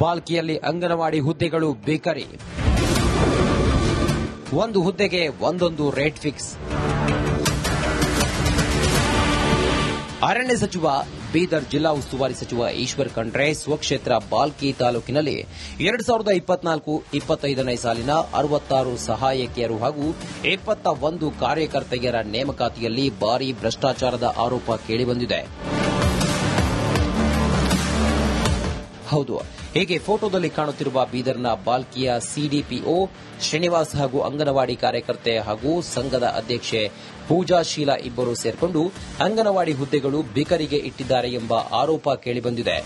ಬಾಲ್ಕಿಯಲ್ಲಿ ಅಂಗನವಾಡಿ ಹುದ್ದೆಗಳು ಬೇಕರಿ. ಒಂದು ಹುದ್ದೆಗೆ ಒಂದೊಂದು ರೇಟ್ ಫಿಕ್ಸ್. ಅರಣ್ಯ ಸಚಿವ ಬೀದರ್ ಜಿಲ್ಲಾ ಉಸ್ತುವಾರಿ ಸಚಿವ ಈಶ್ವರ್ ಖಂಡ್ರೆ ಸ್ವಕ್ಷೇತ್ರ ಬಾಲ್ಕಿ ತಾಲೂಕಿನಲ್ಲಿ 2024-25ನೇ ಸಾಲಿನ 66 ಸಹಾಯಕಿಯರು ಹಾಗೂ 21 ಕಾರ್ಯಕರ್ತೆಯರ ನೇಮಕಾತಿಯಲ್ಲಿ ಭಾರೀ ಭ್ರಷ್ಟಾಚಾರದ ಆರೋಪ ಕೇಳಿಬಂದಿದೆ. ಹೌದು, ಹೀಗೆ ಫೋಟೋದಲ್ಲಿ ಕಾಣುತ್ತಿರುವ ಬೀದರ್ನ ಬಾಲ್ಕಿಯ ಸಿಡಿಪಿಒ ಶ್ರೀನಿವಾಸ್ ಹಾಗೂ ಅಂಗನವಾಡಿ ಕಾರ್ಯಕರ್ತೆ ಹಾಗೂ ಸಂಘದ ಅಧ್ಯಕ್ಷೆ ಪೂಜಾಶೀಲ ಇಬ್ಬರು ಸೇರ್ಕೊಂಡು ಅಂಗನವಾಡಿ ಹುದ್ದೆಗಳು ಬಿಕರಿಗೆ ಇಟ್ಟಿದ್ದಾರೆ ಎಂಬ ಆರೋಪ ಕೇಳಿಬಂದಿದೆ.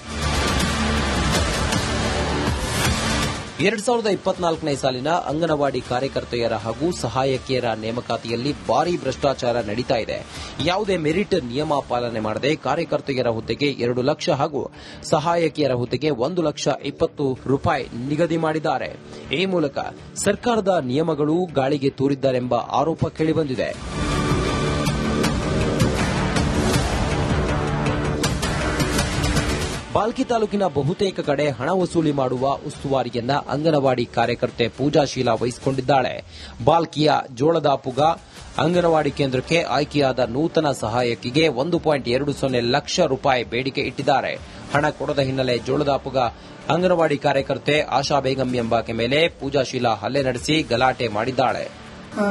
2024ನೇ ಸಾಲಿನ ಅಂಗನವಾಡಿ ಕಾರ್ಯಕರ್ತೆಯರ ಹಾಗೂ ಸಹಾಯಕಿಯರ ನೇಮಕಾತಿಯಲ್ಲಿ ಭಾರೀ ಭ್ರಷ್ಟಾಚಾರ ನಡೀತಾ ಇದೆ. ಯಾವುದೇ ಮೆರಿಟ್ ನಿಯಮ ಪಾಲನೆ ಮಾಡದೆ ಕಾರ್ಯಕರ್ತೆಯರ ಹುದ್ದೆಗೆ 2 ಲಕ್ಷ ಹಾಗೂ ಸಹಾಯಕಿಯರ ಹುದ್ದೆಗೆ 1,20,000 ನಿಗದಿ ಮಾಡಿದ್ದಾರೆ. ಈ ಮೂಲಕ ಸರ್ಕಾರದ ನಿಯಮಗಳು ಗಾಳಿಗೆ ತೂರಿದ್ದಾರೆಂಬ ಆರೋಪ ಕೇಳಿಬಂದಿದೆ. ಬಾಲ್ಕಿ ತಾಲೂಕಿನ ಬಹುತೇಕ ಕಡೆ ಹಣ ವಸೂಲಿ ಮಾಡುವ ಉಸ್ತುವಾರಿಯನ್ನ ಅಂಗನವಾಡಿ ಕಾರ್ಯಕರ್ತೆ ಪೂಜಾಶೀಲ ವಹಿಸಿಕೊಂಡಿದ್ದಾಳೆ. ಬಾಲ್ಕಿಯ ಜೋಳದಾಪುಗ ಅಂಗನವಾಡಿ ಕೇಂದ್ರಕ್ಕೆ ಆಯ್ಕೆಯಾದ ನೂತನ ಸಹಾಯಕಿಗೆ 1.20 ಲಕ್ಷ ರೂಪಾಯಿ ಬೇಡಿಕೆ ಇಟ್ಟಿದ್ದಾರೆ. ಹಣ ಕೊಡದ ಹಿನ್ನೆಲೆ ಜೋಳದಾಪುಗ ಅಂಗನವಾಡಿ ಕಾರ್ಯಕರ್ತೆ ಆಶಾ ಬೇಗಂ ಎಂಬಾಕೆ ಮೇಲೆ ಪೂಜಾಶೀಲ ಹಲ್ಲೆ ನಡೆಸಿ ಗಲಾಟೆ ಮಾಡಿದ್ದಾಳೆ.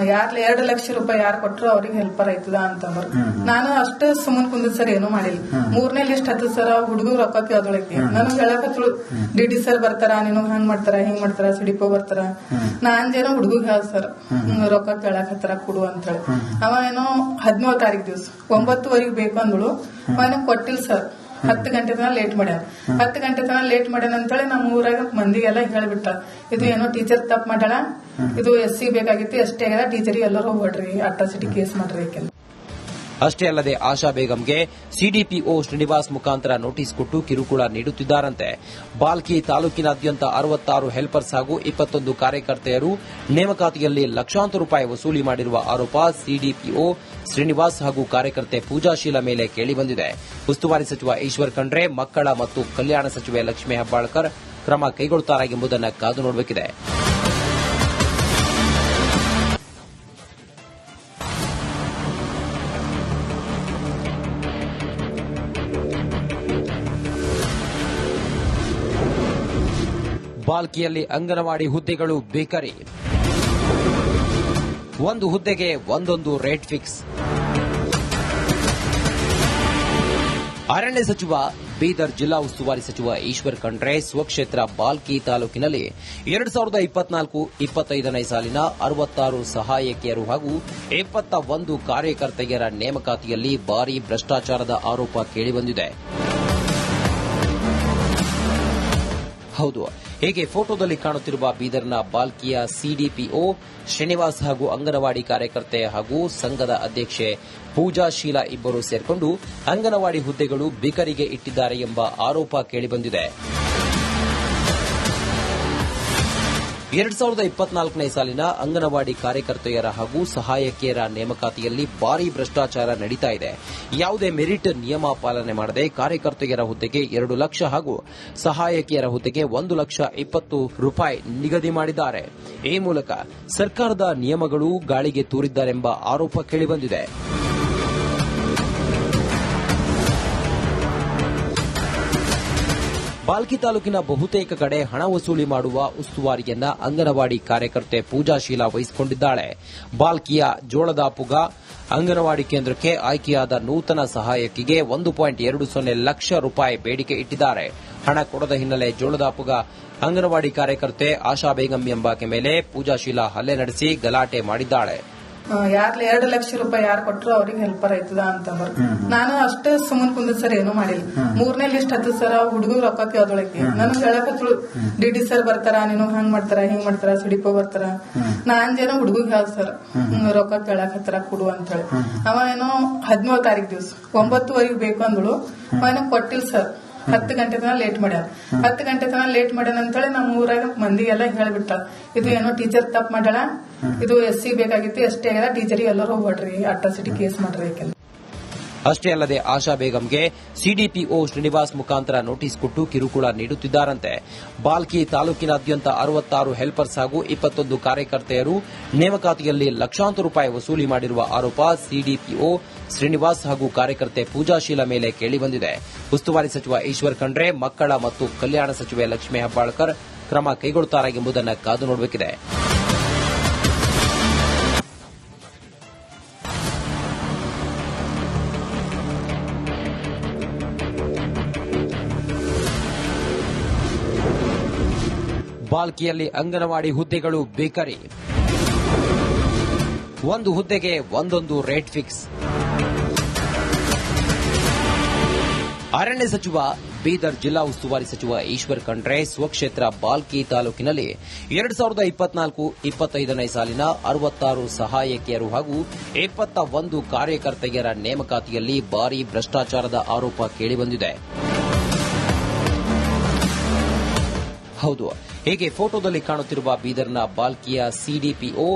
ಯಾರ್ಲಿ 2 ಲಕ್ಷ ರೂಪಾಯಿ ಯಾರು ಕೊಟ್ಟರು ಅವ್ರಿಗೆ ಹೆಲ್ಪರ್ ಆಯ್ತದ ಅಂತಂದ್ರು. ನಾನು ಅಷ್ಟು ಸುಮ್ಮನೆ ಕುಂದ ಸರ್ ಏನೂ ಮಾಡಿಲ್ಲ. 3ನೇ ಲಿಸ್ಟ್ ಹತ್ತು ಸರ್ ಹುಡುಗ ರೊಕ್ಕ ಕೇಳದೊಳಗೆ ನನಗೆ ಹೇಳಕತ್ತಳು, ಡಿಡಿ ಸರ್ ಬರ್ತಾರ, ನಿನಗ್ ಹಂಗ್ ಮಾಡ್ತಾರ ಹಿಂಗ್ ಮಾಡ್ತಾರ, ಸಿಡಿಪೋ ಬರ್ತಾರ. ನಾನ್ ಏನೋ ಹುಡುಗ ಹೇಳ ಸರ್ ರೊಕ್ಕ ಕೇಳಕತ್ತಾರ ಕೊಡು ಅಂತ ಹೇಳಿ. ಅವ ಏನೋ 17ನೇ ತಾರೀಕು ದಿವಸ 9:00 ಬೇಕು ಅಂದಳು. ಅವನ ಕೊಟ್ಟಿಲ್ಲ ಸರ್. 10 ಗಂಟೆ ತನ ಲೇಟ್ ಮಾಡ್ಯಾನ. 10 ಗಂಟೆ ತನ ಲೇಟ್ ಮಾಡ್ಯಾನ ಅಂತೇಳಿ ನಮ್ಮ ಊರಾಗ ಮಂದಿಗೆಲ್ಲ ಹೇಳ್ಬಿಟ್ಟ, ಇದು ಏನೋ ಟೀಚರ್ ತಪ್ಪು ಮಾಡ್ಯಾಳ, ಇದು SC ಬೇಕಾಗಿತ್ತು, ಎಷ್ಟೇ ಆಗ್ಯದ, ಟೀಚರಿಗೆ ಎಲ್ಲರೂ ಹೊಡ್ರಿ, ಅಟ್ರಾಸಿಟಿ ಕೇಸ್ ಮಾಡ್ರಿ. ಅಷ್ಟೇ ಅಲ್ಲದೆ ಆಶಾ ಬೇಗಂಗೆ ಸಿಡಿಪಿಒ ಶ್ರೀನಿವಾಸ್ ಮುಖಾಂತರ ನೋಟಿಸ್ ಕೊಟ್ಟು ಕಿರುಕುಳ ನೀಡುತ್ತಿದ್ದಾರಂತೆ. ಬಾಲ್ಕಿ ತಾಲೂಕಿನಾದ್ಯಂತ 66 ಹೆಲ್ಪರ್ಸ್ ಹಾಗೂ 21 ಕಾರ್ಯಕರ್ತೆಯರು ನೇಮಕಾತಿಯಲ್ಲಿ ಲಕ್ಷಾಂತರ ರೂಪಾಯಿ ವಸೂಲಿ ಮಾಡಿರುವ ಆರೋಪ ಸಿಡಿಪಿಒ ಶ್ರೀನಿವಾಸ್ ಹಾಗೂ ಕಾರ್ಯಕರ್ತೆ ಪೂಜಾಶೀಲ ಮೇಲೆ ಕೇಳಿಬಂದಿದೆ. ಉಸ್ತುವಾರಿ ಸಚಿವ ಈಶ್ವರ್ ಖಂಡ್ರೆ, ಮಕ್ಕಳ ಮತ್ತು ಕಲ್ಯಾಣ ಸಚಿವೆ ಲಕ್ಷ್ಮೀ ಹೆಬ್ಬಾಳ್ಕರ್ ಕ್ರಮ ಕೈಗೊಳ್ಳುತ್ತಾರೆ ಎಂಬುದನ್ನು ಕಾದು ನೋಡಬೇಕಿದೆ. ಬಾಲ್ಕಿಯಲ್ಲಿ ಅಂಗನವಾಡಿ ಹುದ್ದೆಗಳು ಬೇಕರಿ. ಒಂದು ಹುದ್ದೆಗೆ ಒಂದೊಂದು ರೇಟ್ ಫಿಕ್ಸ್. ಅರಣ್ಯ ಸಚಿವ ಬೀದರ್ ಜಿಲ್ಲಾ ಉಸ್ತುವಾರಿ ಸಚಿವ ಈಶ್ವರ್ ಖಂಡ್ರೆ ಸ್ವಕ್ಷೇತ್ರ ಬಾಲ್ಕಿ ತಾಲೂಕಿನಲ್ಲಿ 2024-25ನೇ ಸಾಲಿನ 66 ಸಹಾಯಕಿಯರು ಹಾಗೂ 21 ಕಾರ್ಯಕರ್ತೆಯರ ನೇಮಕಾತಿಯಲ್ಲಿ ಭಾರೀ ಭ್ರಷ್ಟಾಚಾರದ ಆರೋಪ ಕೇಳಿಬಂದಿದೆ. ಹೌದು, ಹೀಗೆ ಫೋಟೋದಲ್ಲಿ ಕಾಣುತ್ತಿರುವ ಬೀದರ್ನ ಬಾಲ್ಕಿಯ ಸಿಡಿಪಿಒ ಶ್ರೀನಿವಾಸ್ ಹಾಗೂ ಅಂಗನವಾಡಿ ಕಾರ್ಯಕರ್ತೆ ಹಾಗೂ ಸಂಘದ ಅಧ್ಯಕ್ಷೆ ಪೂಜಾಶೀಲ ಇಬ್ಬರು ಸೇರ್ಕೊಂಡು ಅಂಗನವಾಡಿ ಹುದ್ದೆಗಳು ಬಿಕರಿಗೆ ಇಟ್ಟಿದ್ದಾರೆ ಎಂಬ ಆರೋಪ ಕೇಳಿಬಂದಿದೆ. 2024ನೇ ಸಾಲಿನ ಅಂಗನವಾಡಿ ಕಾರ್ಯಕರ್ತೆಯರ ಹಾಗೂ ಸಹಾಯಕಿಯರ ನೇಮಕಾತಿಯಲ್ಲಿ ಭಾರೀ ಭ್ರಷ್ಟಾಚಾರ ನಡೀತಾ ಇದೆ. ಯಾವುದೇ ಮೆರಿಟ್ ನಿಯಮ ಪಾಲನೆ ಮಾಡದೆ ಕಾರ್ಯಕರ್ತೆಯರ ಹುದ್ದೆಗೆ 2 ಲಕ್ಷ ಹಾಗೂ ಸಹಾಯಕಿಯರ ಹುದ್ದೆಗೆ 1,20,000 ನಿಗದಿ ಮಾಡಿದ್ದಾರೆ. ಈ ಮೂಲಕ ಸರ್ಕಾರದ ನಿಯಮಗಳು ಗಾಳಿಗೆ ತೂರಿದ್ದಾರೆಂಬ ಆರೋಪ ಕೇಳಿಬಂದಿದೆ. ಬಾಲ್ಕಿ ತಾಲೂಕಿನ ಬಹುತೇಕ ಕಡೆ ಹಣ ವಸೂಲಿ ಮಾಡುವ ಉಸ್ತುವಾರಿಯನ್ನ ಅಂಗನವಾಡಿ ಕಾರ್ಯಕರ್ತೆ ಪೂಜಾಶೀಲ ವಹಿಸಿಕೊಂಡಿದ್ದಾಳೆ. ಬಾಲ್ಕಿಯ ಜೋಳದಾಪುಗ ಅಂಗನವಾಡಿ ಕೇಂದ್ರಕ್ಕೆ ಆಯ್ಕೆಯಾದ ನೂತನ ಸಹಾಯಕಿಗೆ 1.20 ಲಕ್ಷ ರೂಪಾಯಿ ಬೇಡಿಕೆ ಇಟ್ಟಿದ್ದಾರೆ. ಹಣ ಕೊಡದ ಹಿನ್ನೆಲೆ ಜೋಳದಾಪುಗ ಅಂಗನವಾಡಿ ಕಾರ್ಯಕರ್ತೆ ಆಶಾ ಬೇಗಂ ಎಂಬಾಕೆ ಮೇಲೆ ಪೂಜಾಶೀಲ ಹಲ್ಲೆ ನಡೆಸಿ ಗಲಾಟೆ ಮಾಡಿದ್ದಾಳೆ. ಯಾರ್ಲಿ 2 ಲಕ್ಷ ರೂಪಾಯಿ ಯಾರು ಕೊಟ್ಟರು ಅವ್ರಿಗೆ ಹೆಲ್ಪರ್ ಆಯ್ತದ ಅಂತಂದ್ರು. ನಾನು ಅಷ್ಟು ಸುಮ್ಮನೆ ಕುಂದ ಸರ್ ಏನೂ ಮಾಡಿಲ್ಲ. 3ನೇ ಲಿಸ್ಟ್ ಹತ್ತು ಸರ್ ಹುಡುಗ ರೊಕ್ಕ ಕೇಳದೊಳಗೆ ನನಗೆ ಹೇಳಕತ್ತಳು, ಡಿಡಿ ಸರ್ ಬರ್ತಾರ, ನಿನಗ್ ಹಂಗ್ ಮಾಡ್ತಾರ ಹಿಂಗ್ ಮಾಡ್ತಾರ, ಸಿಡಿಪೋ ಬರ್ತಾರ. ನಾನ್ ಏನೋ ಹುಡುಗ ಹೇಳ ಸರ್ ರೊಕ್ಕ ಕೇಳಕತ್ತಾರ ಕೊಡು ಅಂತ ಹೇಳಿ. ಅವ ಏನೋ 17ನೇ ತಾರೀಕು ದಿವಸ 9:00 ಬೇಕು ಅಂದಳು. ಅವನ ಕೊಟ್ಟಿಲ್ಲ ಸರ್. 10 ಗಂಟೆ ತನ ಲೇಟ್ ಮಾಡ್ಯಾನ. 10 ಗಂಟೆ ತನ ಲೇಟ್ ಮಾಡ್ಯಾನ ಅಂತೇಳಿ ನಮ್ಮ ಊರಾಗ ಮಂದಿಗೆಲ್ಲ ಹೇಳ್ಬಿಟ್ಟ, ಇದು ಏನೋ ಟೀಚರ್ ತಪ್ಪು ಮಾಡ್ಯಾಳ, ಇದು SC ಬೇಕಾಗಿತ್ತು, ಎಷ್ಟೇ ಆಗ್ಯದ, ಟೀಚರಿಗೆ ಎಲ್ಲರೂ ಹೊಡ್ರಿ, ಅಟ್ರಾಸಿಟಿ ಕೇಸ್ ಮಾಡ್ರಿ. ಅಷ್ಟೇ ಅಲ್ಲದೆ ಆಶಾ ಬೇಗಂಗೆ ಸಿಡಿಪಿಒ ಶ್ರೀನಿವಾಸ್ ಮುಖಾಂತರ ನೋಟಿಸ್ ಕೊಟ್ಟು ಕಿರುಕುಳ ನೀಡುತ್ತಿದ್ದಾರಂತೆ. ಬಾಲ್ಕಿ ತಾಲೂಕಿನಾದ್ಯಂತ 66 ಹೆಲ್ಪರ್ಸ್ ಹಾಗೂ 21 ಕಾರ್ಯಕರ್ತೆಯರು ನೇಮಕಾತಿಯಲ್ಲಿ ಲಕ್ಷಾಂತರ ರೂಪಾಯಿ ವಸೂಲಿ ಮಾಡಿರುವ ಆರೋಪ ಸಿಡಿಪಿಒ ಶ್ರೀನಿವಾಸ್ ಹಾಗೂ ಕಾರ್ಯಕರ್ತೆ ಪೂಜಾಶೀಲ ಮೇಲೆ ಕೇಳಿಬಂದಿದೆ. ಉಸ್ತುವಾರಿ ಸಚಿವ ಈಶ್ವರ್ ಖಂಡ್ರೆ, ಮಕ್ಕಳ ಮತ್ತು ಕಲ್ಯಾಣ ಸಚಿವೆ ಲಕ್ಷ್ಮೀ ಹೆಬ್ಬಾಳ್ಕರ್ ಕ್ರಮ ಕೈಗೊಳ್ಳುತ್ತಾರೆ ಎಂಬುದನ್ನು ಕಾದು ನೋಡಬೇಕಿದೆ. ಬಾಲ್ಕಿಯಲ್ಲಿ ಅಂಗನವಾಡಿ ಹುದ್ದೆಗಳು ಬೇಕರಿ, ಒಂದು ಹುದ್ದೆಗೆ ಒಂದೊಂದು ರೇಟ್ ಫಿಕ್ಸ್. ಅರಣ್ಯ ಸಚಿವ ಬೀದರ್ ಜಿಲ್ಲಾ ಉಸ್ತುವಾರಿ ಸಚಿವ ಈಶ್ವರ್ ಖಂಡ್ರೆ ಸ್ವಕ್ಷೇತ್ರ ಬಾಲ್ಕಿ ತಾಲೂಕಿನಲ್ಲಿ 2024-25ನೇ ಸಾಲಿನ 66 ಸಹಾಯಕಿಯರು ಹಾಗೂ 21 ಕಾರ್ಯಕರ್ತೆಯರ ನೇಮಕಾತಿಯಲ್ಲಿ ಭಾರೀ ಭ್ರಷ್ಟಾಚಾರದ ಆರೋಪ ಕೇಳಿಬಂದಿದೆ. ಹೌದು, ಹೀಗೆ ಫೋಟೋದಲ್ಲಿ ಕಾಣುತ್ತಿರುವ ಬೀದರ್ನ ಬಾಲ್ಕಿಯ ಸಿಡಿಪಿಒ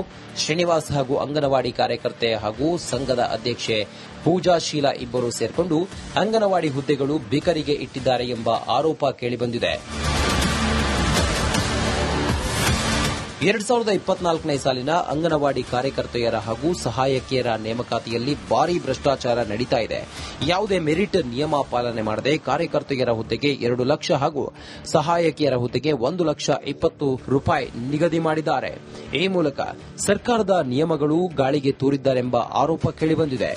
ಶ್ರೀನಿವಾಸ್ ಹಾಗೂ ಅಂಗನವಾಡಿ ಕಾರ್ಯಕರ್ತೆ ಹಾಗೂ ಸಂಘದ ಅಧ್ಯಕ್ಷೆ ಪೂಜಾಶೀಲ ಇಬ್ಬರು ಸೇರ್ಕೊಂಡು ಅಂಗನವಾಡಿ ಹುದ್ದೆಗಳು ಬಿಕರಿಗೆ ಇಟ್ಟಿದ್ದಾರೆ ಎಂಬ ಆರೋಪ ಕೇಳಿಬಂದಿದೆ. 2024ನೇ ಸಾಲಿನ ಅಂಗನವಾಡಿ ಕಾರ್ಯಕರ್ತೆಯರ ಹಾಗೂ ಸಹಾಯಕಿಯರ ನೇಮಕಾತಿಯಲ್ಲಿ ಭಾರೀ ಭ್ರಷ್ಟಾಚಾರ ನಡೀತಾ ಇದೆ. ಯಾವುದೇ ಮೆರಿಟ್ ನಿಯಮ ಪಾಲನೆ ಮಾಡದೆ ಕಾರ್ಯಕರ್ತೆಯರ ಹುದ್ದೆಗೆ 2 ಲಕ್ಷ ಹಾಗೂ ಸಹಾಯಕಿಯರ ಹುದ್ದೆಗೆ 1,20,000 ರೂಪಾಯಿ ನಿಗದಿ ಮಾಡಿದ್ದಾರೆ. ಈ ಮೂಲಕ ಸರ್ಕಾರದ ನಿಯಮಗಳು ಗಾಳಿಗೆ ತೂರಿದ್ದಾರೆಂಬ ಆರೋಪ ಕೇಳಿಬಂದಿದೆ.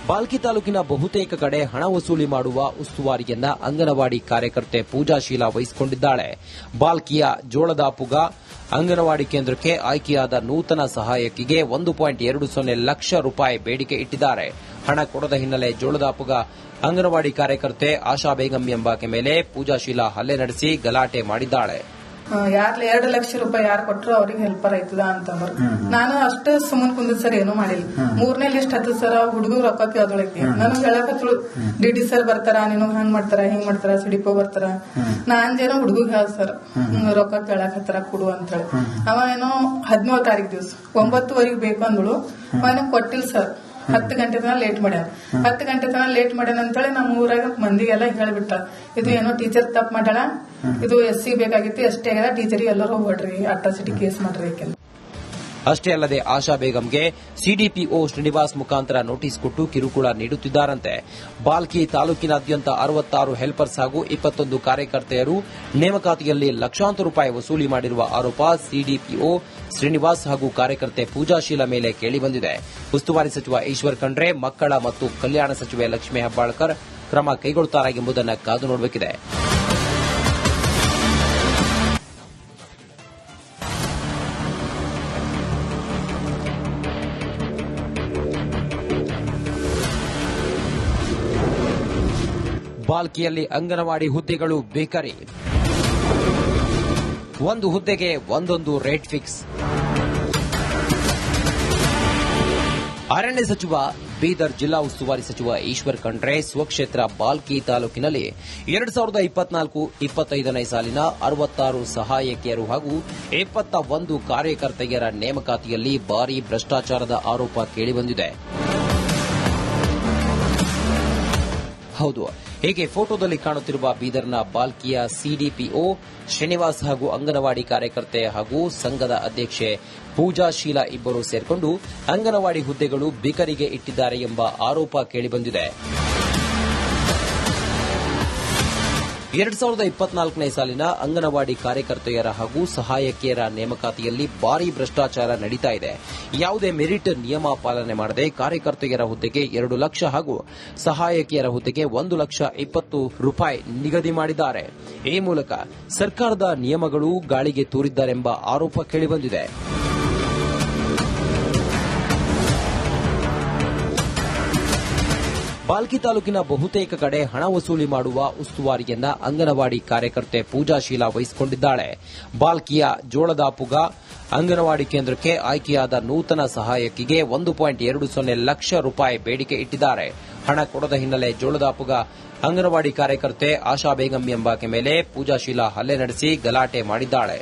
ಬಾಲ್ಕಿ ತಾಲೂಕಿನ ಬಹುತೇಕ ಕಡೆ ಹಣ ವಸೂಲಿ ಮಾಡುವ ಉಸ್ತುವಾರಿಯನ್ನ ಅಂಗನವಾಡಿ ಕಾರ್ಯಕರ್ತೆ ಪೂಜಾಶೀಲ ವಹಿಸಿಕೊಂಡಿದ್ದಾಳೆ. ಬಾಲ್ಕಿಯ ಜೋಳದಾಪುಗ ಅಂಗನವಾಡಿ ಕೇಂದ್ರಕ್ಕೆ ಆಯ್ಕೆಯಾದ ನೂತನ ಸಹಾಯಕಿಗೆ 1.20 ಲಕ್ಷ ರೂಪಾಯಿ ಬೇಡಿಕೆ ಇಟ್ಟಿದ್ದಾರೆ. ಹಣ ಕೊಡದ ಹಿನ್ನೆಲೆ ಜೋಳದಾಪುಗ ಅಂಗನವಾಡಿ ಕಾರ್ಯಕರ್ತೆ ಆಶಾ ಬೇಗಂ ಎಂಬಾಕೆ ಮೇಲೆ ಪೂಜಾಶೀಲ ಹಲ್ಲೆ ನಡೆಸಿ ಗಲಾಟೆ ಮಾಡಿದ್ದಾಳೆ. ಯಾರ್ಲಿ 2 ಲಕ್ಷ ರೂಪಾಯಿ ಯಾರು ಕೊಟ್ಟರು ಅವ್ರಿಗೆ ಹೆಲ್ಪರ್ ಆಯ್ತದ ಅಂತಂದ್ರು. ನಾನು ಅಷ್ಟು ಸುಮ್ಮನೆ ಕುಂದಿದ್ ಸರ್ ಏನೂ ಮಾಡಿಲ್ಲ. 3ನೇ ಲಿಸ್ಟ್ ಹತ್ತು ಸರ್ ಹುಡುಗರು ರೊಕ್ಕ ಕೇಳದೊಳೈತಿ. ನನಗ್ ಹೇಳಕತ್ಳು ಡಿಡಿ ಸರ್ ಬರ್ತಾರ, ನೀನು ಹಂಗ್ ಮಾಡ್ತಾರ ಹಿಂಗ್ ಮಾಡ್ತಾರ, ಸಿಡಿಪೋ ಬರ್ತಾರ. ನಾನ್ ಏನೋ ಹುಡುಗ ಹೇಳ ಸರ್ ರೊಕ್ಕ ಕೇಳಕತ್ತಾರ ಕೊಡು ಅಂತ ಹೇಳಿ. ಅವ ಏನೋ 17 ತಾರೀಕು ದಿವಸ 9ವರೆಗೆ ಬೇಕು ಅಂದಳು. ಅವನ ಕೊಟ್ಟಿಲ್ಲ ಸರ್. 10 ಗಂಟೆ ತನಕ ಲೇಟ್ ಮಾಡ್ಯಾನ. 10 ಗಂಟೆ ತನಕ ಲೇಟ್ ಮಾಡ್ಯಾನ ಅಂತೇಳಿ ನಮ್ಮ ಊರಾಗ ಮಂದಿಗೆಲ್ಲ ಹೇಳ್ಬಿಟ್ಟ, ಇದು ಏನೋ ಟೀಚರ್ ತಪ್ಪು ಮಾಡ್ಯಾಳ, ಇದು SC ಬೇಕಾಗಿತ್ತು, ಎಷ್ಟೇ ಆಗ್ಯದ, ಟೀಚರಿಗೆ ಎಲ್ಲರೂ ಹೋಗ್ಬಿಡ್ರಿ, ಅಟ್ರಾಸಿಟಿ ಕೇಸ್ ಮಾಡ್ರಿ. ಅಷ್ಟೇ ಅಲ್ಲದೆ ಆಶಾ ಬೇಗಂಗೆ ಸಿಡಿಪಿಒ ಶ್ರೀನಿವಾಸ್ ಮುಖಾಂತರ ನೋಟಿಸ್ ಕೊಟ್ಟು ಕಿರುಕುಳ ನೀಡುತ್ತಿದ್ದಾರಂತೆ. ಬಾಲ್ಕಿ ತಾಲೂಕಿನಾದ್ಯಂತ 66 ಹೆಲ್ಪರ್ಸ್ ಹಾಗೂ 21 ಕಾರ್ಯಕರ್ತೆಯರು ನೇಮಕಾತಿಯಲ್ಲಿ ಲಕ್ಷಾಂತರ ರೂಪಾಯಿ ವಸೂಲಿ ಮಾಡಿರುವ ಆರೋಪ ಸಿಡಿಪಿಒ ಶ್ರೀನಿವಾಸ್ ಹಾಗೂ ಕಾರ್ಯಕರ್ತೆ ಪೂಜಾಶೀಲ ಮೇಲೆ ಕೇಳಿಬಂದಿದೆ. ಉಸ್ತುವಾರಿ ಸಚಿವ ಈಶ್ವರ್ ಖಂಡ್ರೆ, ಮಕ್ಕಳ ಮತ್ತು ಕಲ್ಯಾಣ ಸಚಿವೆ ಲಕ್ಷ್ಮೀ ಹೆಬ್ಬಾಳ್ಕರ್ ಕ್ರಮ ಕೈಗೊಳ್ಳುತ್ತಾರೆ ಎಂಬುದನ್ನು ಕಾದು ನೋಡಬೇಕಿದೆ. ಬಾಲ್ಕಿಯಲ್ಲಿ ಅಂಗನವಾಡಿ ಹುದ್ದೆಗಳು ಬೇಕರಿ, ಒಂದು ಹುದ್ದೆಗೆ ಒಂದೊಂದು ರೇಟ್ ಫಿಕ್ಸ್. ಅರಣ್ಯ ಸಚಿವ ಬೀದರ್ ಜಿಲ್ಲಾ ಉಸ್ತುವಾರಿ ಸಚಿವ ಈಶ್ವರ್ ಖಂಡ್ರೆ ಸ್ವಕ್ಷೇತ್ರ ಬಾಲ್ಕಿ ತಾಲೂಕಿನಲ್ಲಿ 2024-25ನೇ ಸಾಲಿನ 66 ಸಹಾಯಕಿಯರು ಹಾಗೂ 21 ಕಾರ್ಯಕರ್ತೆಯರ ನೇಮಕಾತಿಯಲ್ಲಿ ಭಾರೀ ಭ್ರಷ್ಟಾಚಾರದ ಆರೋಪ ಕೇಳಿಬಂದಿದೆ. ಹೌದು, ಹೀಗೆ ಫೋಟೋದಲ್ಲಿ ಕಾಣುತ್ತಿರುವ ಬೀದರ್ನ ಬಾಲ್ಕಿಯ ಸಿಡಿಪಿಒ ಶ್ರೀನಿವಾಸ್ ಹಾಗೂ ಅಂಗನವಾಡಿ ಕಾರ್ಯಕರ್ತೆ ಹಾಗೂ ಸಂಘದ ಅಧ್ಯಕ್ಷೆ ಪೂಜಾಶೀಲ ಇಬ್ಬರು ಸೇರ್ಕೊಂಡು ಅಂಗನವಾಡಿ ಹುದ್ದೆಗಳು ಬಿಕರಿಗೆ ಇಟ್ಟಿದ್ದಾರೆ ಎಂಬ ಆರೋಪ ಕೇಳಿಬಂದಿದೆ. 2024ನೇ ಸಾಲಿನ ಅಂಗನವಾಡಿ ಕಾರ್ಯಕರ್ತೆಯರ ಹಾಗೂ ಸಹಾಯಕಿಯರ ನೇಮಕಾತಿಯಲ್ಲಿ ಭಾರೀ ಭ್ರಷ್ಟಾಚಾರ ನಡೀತಾ ಇದೆ. ಯಾವುದೇ ಮೆರಿಟ್ ನಿಯಮ ಪಾಲನೆ ಮಾಡದೆ ಕಾರ್ಯಕರ್ತೆಯರ ಹುದ್ದೆಗೆ 2 ಲಕ್ಷ ಹಾಗೂ ಸಹಾಯಕಿಯರ ಹುದ್ದೆಗೆ 1,20,000 ರೂಪಾಯಿ ನಿಗದಿ ಮಾಡಿದ್ದಾರೆ. ಈ ಮೂಲಕ ಸರ್ಕಾರದ ನಿಯಮಗಳು ಗಾಳಿಗೆ ತೂರಿದ್ದಾರೆಂಬ ಆರೋಪ ಕೇಳಿಬಂದಿದೆ. ಬಾಲ್ಕಿ ತಾಲೂಕಿನ ಬಹುತೇಕ ಕಡೆ ಹಣ ವಸೂಲಿ ಮಾಡುವ ಉಸ್ತುವಾರಿಯನ್ನ ಅಂಗನವಾಡಿ ಕಾರ್ಯಕರ್ತೆ ಪೂಜಾಶೀಲ ವಹಿಸಿಕೊಂಡಿದ್ದಾಳೆ. ಬಾಲ್ಕಿಯ ಜೋಳದಾಪುಗ ಅಂಗನವಾಡಿ ಕೇಂದ್ರಕ್ಕೆ ಆಯ್ಕೆಯಾದ ನೂತನ ಸಹಾಯಕಿಗೆ 1.20 ಲಕ್ಷ ರೂಪಾಯಿ ಬೇಡಿಕೆ ಇಟ್ಟಿದ್ದಾರೆ. ಹಣ ಕೊಡದ ಹಿನ್ನೆಲೆ ಜೋಳದಾಪುಗ ಅಂಗನವಾಡಿ ಕಾರ್ಯಕರ್ತೆ ಆಶಾ ಬೇಗಂ ಎಂಬಾಕೆ ಮೇಲೆ ಪೂಜಾಶೀಲ ಹಲ್ಲೆ ನಡೆಸಿ ಗಲಾಟೆ ಮಾಡಿದ್ದಾಳೆ.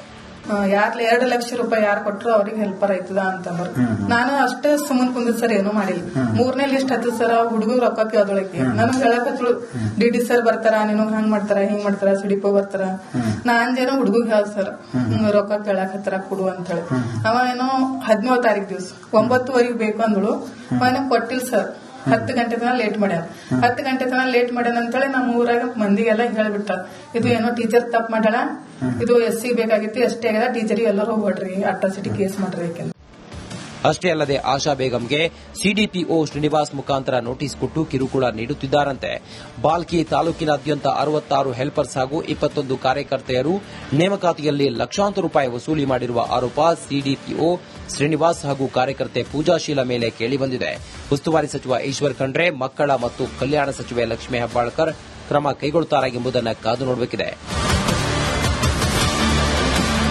ಯಾರ್ಲಿ 2 ಲಕ್ಷ ರೂಪಾಯಿ ಯಾರು ಕೊಟ್ರು ಅವ್ರಿಗೆ ಹೆಲ್ಪರ್ ಆಯ್ತದ ಅಂತಂದ್ರು. ನಾನು ಅಷ್ಟೇ ಸುಮ್ಮನೆ ಕುಂದಿದ್ ಸರ್ ಏನೂ ಮಾಡಿಲ್ಲ. 3ನೇ ಲಿಸ್ಟ್ ಹತ್ತದ ಸರ್ ಹುಡುಗ ರೊಕ್ಕ ಕೇಳದೊಳಕ್ಕೆ ನನಗ್ ಹೇಳಕತ್ಳು ಡಿ ಸರ್ ಬರ್ತಾರ, ನೀನು ಹಂಗ್ ಮಾಡ್ತಾರ ಹಿಂಗ್ ಮಾಡ್ತಾರ, ಸಿಡಿಪೋ ಬರ್ತಾರ. ನಾನ್ ಜನ ಹುಡುಗ ಹೇಳ್ ಸರ್ ರೊಕ್ಕ ಕೇಳಕತ್ತಾರ ಕೊಡು ಅಂತ ಹೇಳಿ. ಅವ ಏನೋ 17 ತಾರೀಕು ದಿವ್ಸ 9:00 ಬೇಕು ಅಂದಳು. ಅವನ ಕೊಟ್ಟಿಲ್ ಸರ್. 10 ಗಂಟೆ ತನ ಲೇಟ್ ಮಾಡ್ಯಾನ. 10 ಗಂಟೆ ತನ ಲೇಟ್ ಮಾಡ್ಯಾನ ಅಂತೇಳಿ ನಮ್ಮ ಊರಾಗ ಮಂದಿಗೆಲ್ಲ ಹೇಳ್ಬಿಟ್ಟ, ಇದು ಏನೋ ಟೀಚರ್ ತಪ್ಪು ಮಾಡ್ಯಾಳ, ಇದು SC ಬೇಕಾಗಿತ್ತು, ಎಷ್ಟೇ ಆಗ್ಯದ, ಟೀಚರಿಗೆ ಎಲ್ಲರೂ ಹೋಗ್ಬಿಡ್ರಿ, ಅಟ್ರಾಸಿಟಿ ಕೇಸ್ ಮಾಡ್ರಿ. ಅಷ್ಟೇ ಅಲ್ಲದೆ ಆಶಾ ಬೇಗಂಗೆ ಸಿಡಿಪಿಒ ಶ್ರೀನಿವಾಸ್ ಮುಖಾಂತರ ನೋಟಿಸ್ ಕೊಟ್ಟು ಕಿರುಕುಳ ನೀಡುತ್ತಿದ್ದಾರಂತೆ. ಬಾಲ್ಕಿ ತಾಲೂಕಿನಾದ್ಯಂತ 66 ಹೆಲ್ಪರ್ಸ್ ಹಾಗೂ 21 ಕಾರ್ಯಕರ್ತೆಯರು ನೇಮಕಾತಿಯಲ್ಲಿ ಲಕ್ಷಾಂತರ ರೂಪಾಯಿ ವಸೂಲಿ ಮಾಡಿರುವ ಆರೋಪ ಸಿಡಿಪಿಒ ಶ್ರೀನಿವಾಸ್ ಹಾಗೂ ಕಾರ್ಯಕರ್ತೆ ಪೂಜಾಶೀಲ ಮೇಲೆ ಕೇಳಿಬಂದಿದೆ. ಉಸ್ತುವಾರಿ ಸಚಿವ ಈಶ್ವರ್ ಖಂಡ್ರೆ, ಮಕ್ಕಳ ಮತ್ತು ಕಲ್ಯಾಣ ಸಚಿವೆ ಲಕ್ಷ್ಮೀ ಹೆಬ್ಬಾಳ್ಕರ್ ಕ್ರಮ ಕೈಗೊಳ್ಳುತ್ತಾರೆ ಎಂಬುದನ್ನು ಕಾದು ನೋಡಬೇಕಿದೆ.